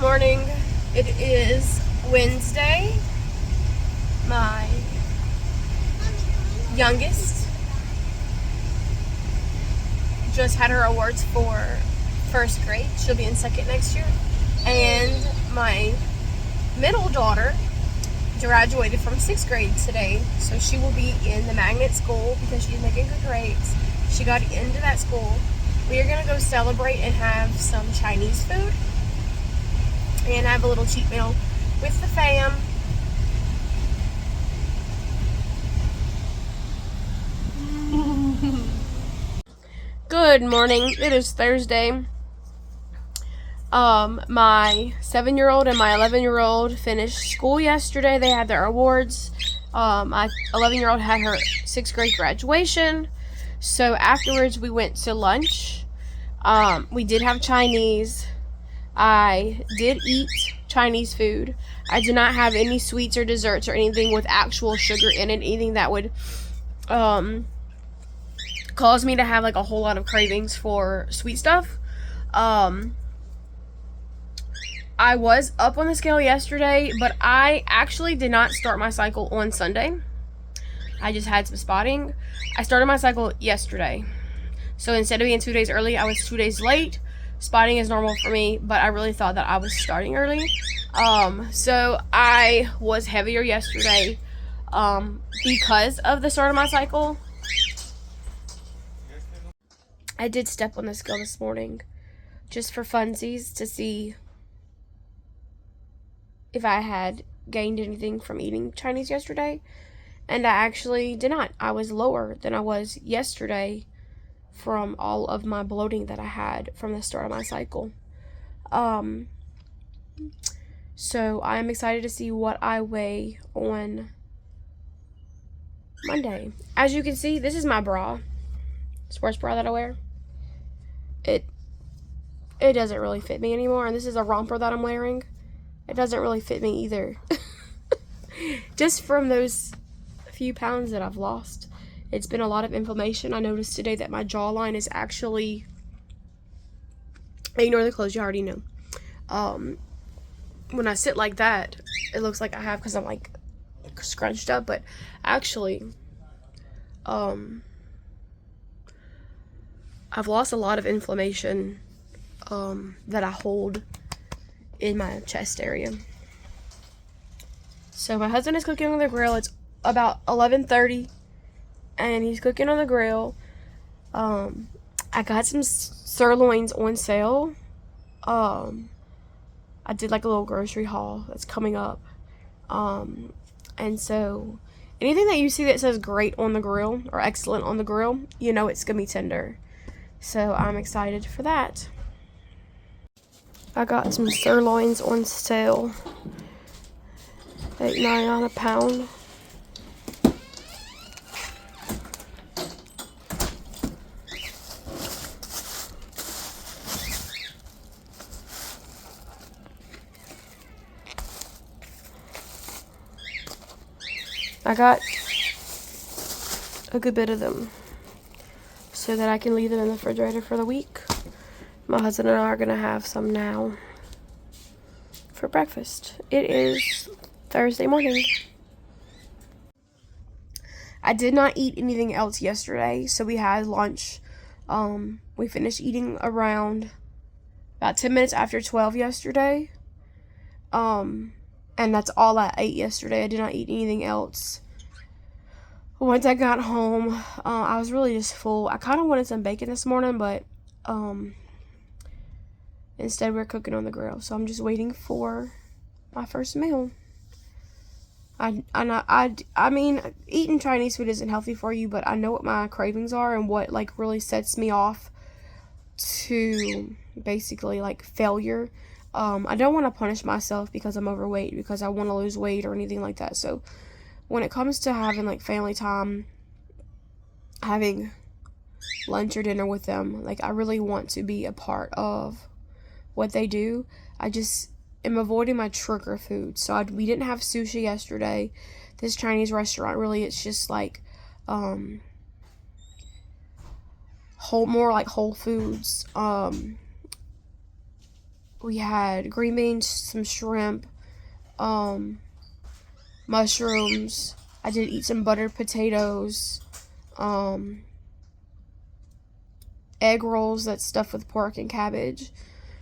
Morning. It is Wednesday. My youngest just had her awards for first grade. She'll be in second next year. And my middle daughter graduated from sixth grade today. So she will be in the magnet school because she's making good grades. She got into that school. We are going to go celebrate and have some Chinese food. And have a little cheat meal with the fam. Good morning. It is Thursday. My 7-year-old and my 11-year-old finished school yesterday. They had their awards. My 11-year-old had her 6th grade graduation. So afterwards we went to lunch. We did have Chinese. I did eat Chinese food. I do not have any sweets or desserts or anything with actual sugar in it, anything that would cause me to have like a whole lot of cravings for sweet stuff. I was up on the scale yesterday, but I actually did not start my cycle on Sunday. I just had some spotting. I started my cycle yesterday. So instead of being 2 days early, I was 2 days late. Spotting is normal for me, but I really thought that I was starting early. So I was heavier yesterday because of the start of my cycle. I did step on the scale this morning just for funsies to see if I had gained anything from eating Chinese yesterday. And I actually did not. I was lower than I was yesterday from all of my bloating that I had from the start of my cycle. So I'm excited to see what I weigh on Monday. As you can see, this is my bra, sports bra that I wear. It doesn't really fit me anymore, and this is a romper that I'm wearing. It doesn't really fit me either. Just from those few pounds that I've lost. It's been a lot of inflammation. I noticed today that my jawline is actually, ignore the clothes, you already know. When I sit like that, it looks like I have because I'm like scrunched up, but actually, I've lost a lot of inflammation that I hold in my chest area. So my husband is cooking on the grill. It's about 11:30. And he's cooking on the grill. I got some sirloins on sale. I did like a little grocery haul that's coming up. And so anything that you see that says great on the grill or excellent on the grill, you know it's gonna be tender. So I'm excited for that. I got some sirloins on sale. $8.99 a pound. I got a good bit of them so that I can leave them in the refrigerator for the week. My husband and I are going to have some now for breakfast. It is Thursday morning. I did not eat anything else yesterday, so we had lunch. We finished eating around about 10 minutes after 12 yesterday. And that's all I ate yesterday. I did not eat anything else. Once I got home, I was really just full. I kind of wanted some bacon this morning, but instead we're cooking on the grill. So I'm just waiting for my first meal. I mean, eating Chinese food isn't healthy for you, but I know what my cravings are and what like really sets me off to basically like failure. I don't want to punish myself because I'm overweight, because I want to lose weight or anything like that. So when it comes to having like family time, having lunch or dinner with them, like I really want to be a part of what they do. I just am avoiding my trigger food. So we didn't have sushi yesterday. This Chinese restaurant, really, it's just like more like Whole Foods. we had green beans, some shrimp, mushrooms. I did eat some buttered potatoes, egg rolls that's stuffed with pork and cabbage.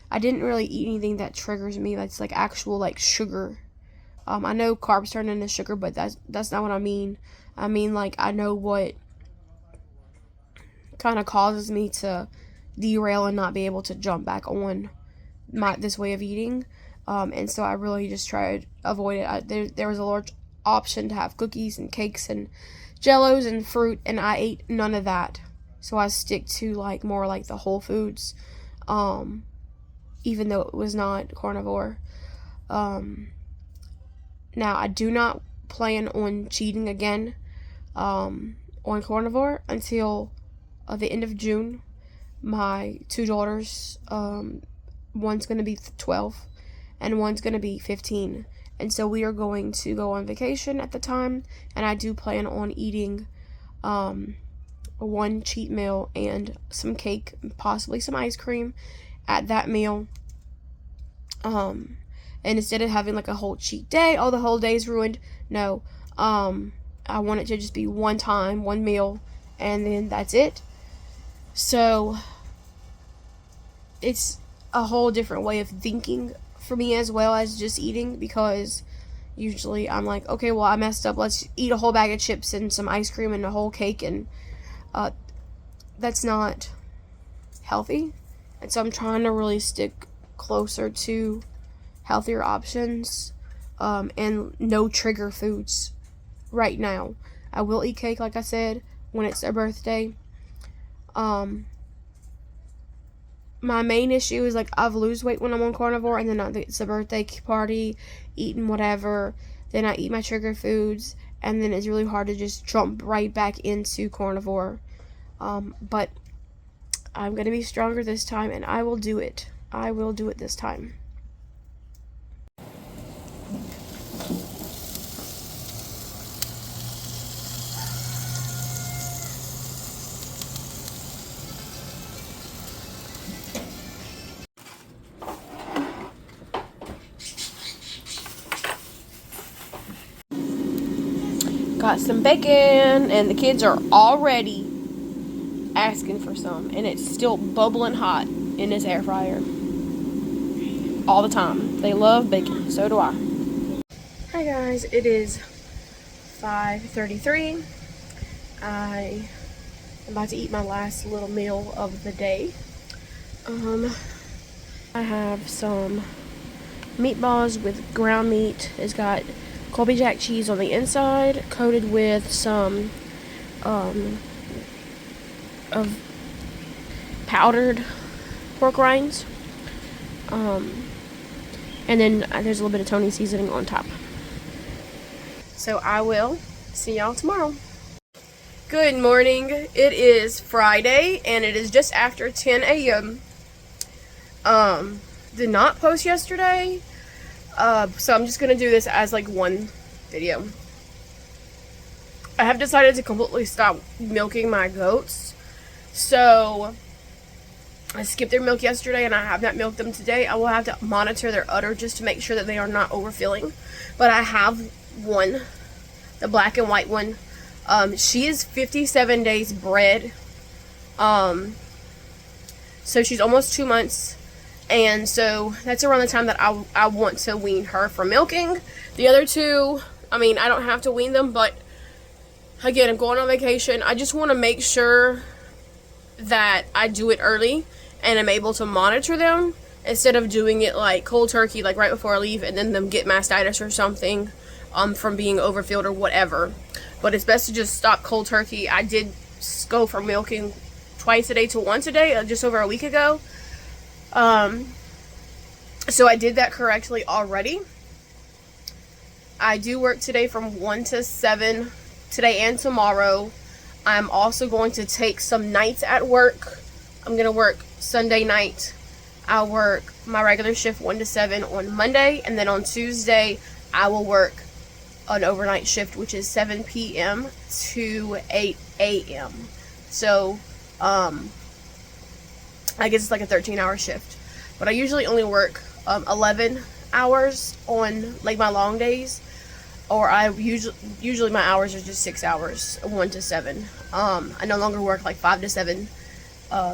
I didn't really eat anything that triggers me. That's like actual like sugar. I know carbs turn into sugar, but that's not what I mean. I mean like I know what kind of causes me to derail and not be able to jump back on this way of eating. And so I really just tried to avoid it. There was a large option to have cookies and cakes and jellos and fruit, and I ate none of that. So I stick to like more like the whole foods, even though it was not carnivore. Now I do not plan on cheating again on carnivore until the end of June. My two daughters, one's going to be 12 and one's going to be 15. And so we are going to go on vacation at the time, and I do plan on eating one cheat meal and some cake, possibly some ice cream at that meal. And instead of having like a whole cheat day, oh, the whole day's ruined. No, I want it to just be one time, one meal, and then that's it. So it's a whole different way of thinking for me as well as just eating, because usually I'm like, okay, well, I messed up, let's eat a whole bag of chips and some ice cream and a whole cake, and that's not healthy. And so I'm trying to really stick closer to healthier options, and no trigger foods right now. I will eat cake, like I said, when it's their birthday. My main issue is like I've lose weight when I'm on carnivore, and then it's a birthday party, eating whatever, then I eat my trigger foods, and then it's really hard to just jump right back into carnivore. But I'm gonna be stronger this time, and I will do it. I will do it this time. Got some bacon, and the kids are already asking for some, and it's still bubbling hot in this air fryer all the time. They love bacon, so do I. Hi guys, it is 5:33. I am about to eat my last little meal of the day. I have some meatballs with ground meat. It's got Colby Jack cheese on the inside, coated with some of powdered pork rinds, and then there's a little bit of Tony seasoning on top. So I will see y'all tomorrow. Good morning. It is Friday, and it is just after 10 a.m. Did not post yesterday, so I'm just gonna do this as like one video. I have decided to completely stop milking my goats. So I skipped their milk yesterday, and I have not milked them today. I will have to monitor their udder just to make sure that they are not overfilling. But I have one, the black and white one. She is 57 days bred. So she's almost 2 months. And so that's around the time that I want to wean her from milking. The other two, I mean, I don't have to wean them, but again, I'm going on vacation. I just want to make sure that I do it early and I'm able to monitor them instead of doing it like cold turkey, like right before I leave, and then them get mastitis or something from being overfilled or whatever. But it's best to just stop cold turkey. I did go from milking twice a day to once a day just over a week ago. So I did that correctly already. I do work today from 1 to 7, today and tomorrow. I'm also going to take some nights at work. I'm going to work Sunday night. I'll work my regular shift 1 to 7 on Monday, and then on Tuesday I will work an overnight shift, which is 7 p.m. to 8 a.m. So, I guess it's like a 13-hour shift. but I usually only work 11 hours on like my long days, or I usually my hours are just 6 hours, 1 to 7. I no longer work like 5 to 7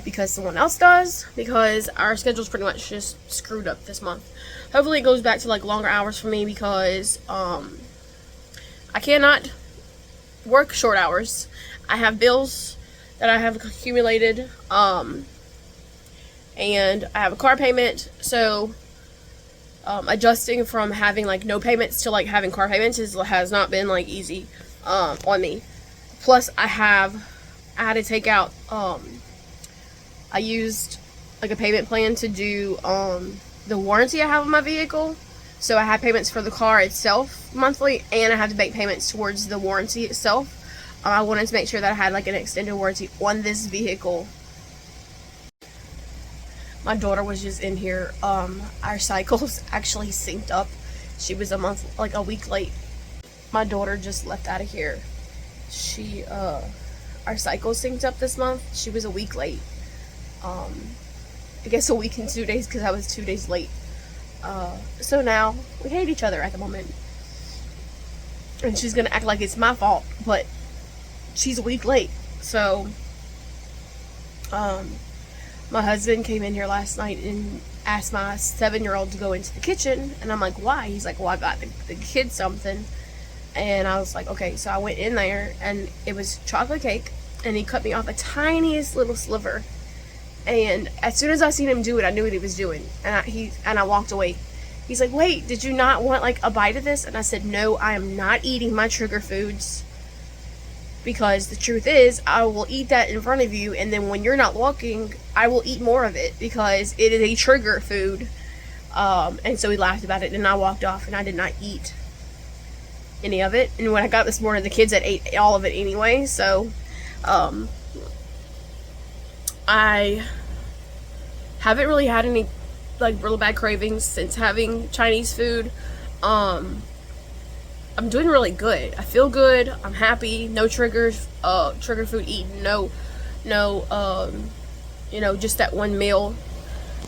because someone else does, because our schedule's pretty much just screwed up this month. Hopefully it goes back to like longer hours for me, because I cannot work short hours. I have bills that I have accumulated, and I have a car payment, so adjusting from having like no payments to like having car payments has not been like easy on me. Plus I had to take out, I used like a payment plan to do the warranty I have on my vehicle. So I have payments for the car itself monthly, and I have to make payments towards the warranty itself. I wanted to make sure that I had like an extended warranty on this vehicle. My daughter was just in here. Our cycles actually synced up. She was a week late. My daughter just left out of here. Our cycles synced up this month. She was a week late. I guess a week and 2 days, because I was 2 days late. So now we hate each other at the moment. And she's gonna act like it's my fault, but she's a week late. So, my husband came in here last night and asked my 7-year-old to go into the kitchen, and I'm like, why? He's like, well, I got the kids something. And I was like, okay. So I went in there, and it was chocolate cake, and he cut me off the tiniest little sliver. And as soon as I seen him do it, I knew what he was doing, and I walked away. He's like, wait, did you not want like a bite of this? And I said, no, I am not eating my trigger foods, because the truth is, I will eat that in front of you, and then when you're not looking, I will eat more of it, because it is a trigger food. And so he laughed about it, and I walked off, and I did not eat any of it. And when I got this morning, the kids had ate all of it anyway. So I haven't really had any like really bad cravings since having Chinese food. I'm doing really good. I feel good. I'm happy. No triggers. Trigger food eaten. No, just that one meal.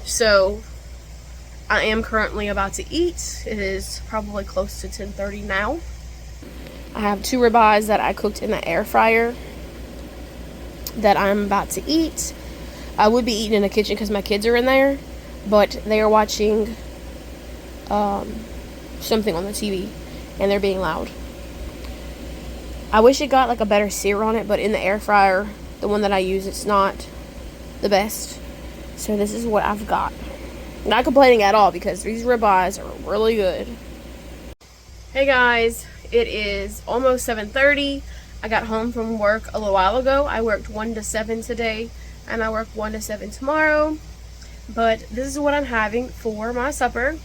So I am currently about to eat. It is probably close to 10:30 now. I have 2 ribeyes that I cooked in the air fryer that I'm about to eat. I would be eating in the kitchen because my kids are in there, but they are watching something on the TV, and they're being loud. I wish it got like a better sear on it, but in the air fryer, the one that I use, it's not the best. So this is what I've got. Not complaining at all, because these ribeyes are really good. Hey guys, it is almost 7:30. I got home from work a little while ago. I worked 1 to 7 today, and I work 1 to 7 tomorrow. But this is what I'm having for my supper.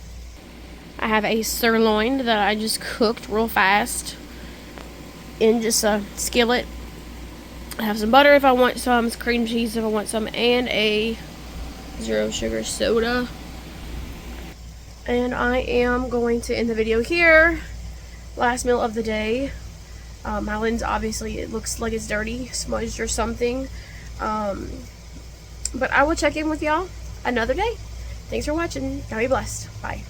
I have a sirloin that I just cooked real fast in just a skillet. I have some butter if I want some, cream cheese if I want some, and a 0 sugar soda. And I am going to end the video here. Last meal of the day. My lens, obviously, it looks like it's dirty, smudged or something. But I will check in with y'all another day. Thanks for watching. Y'all be blessed. Bye.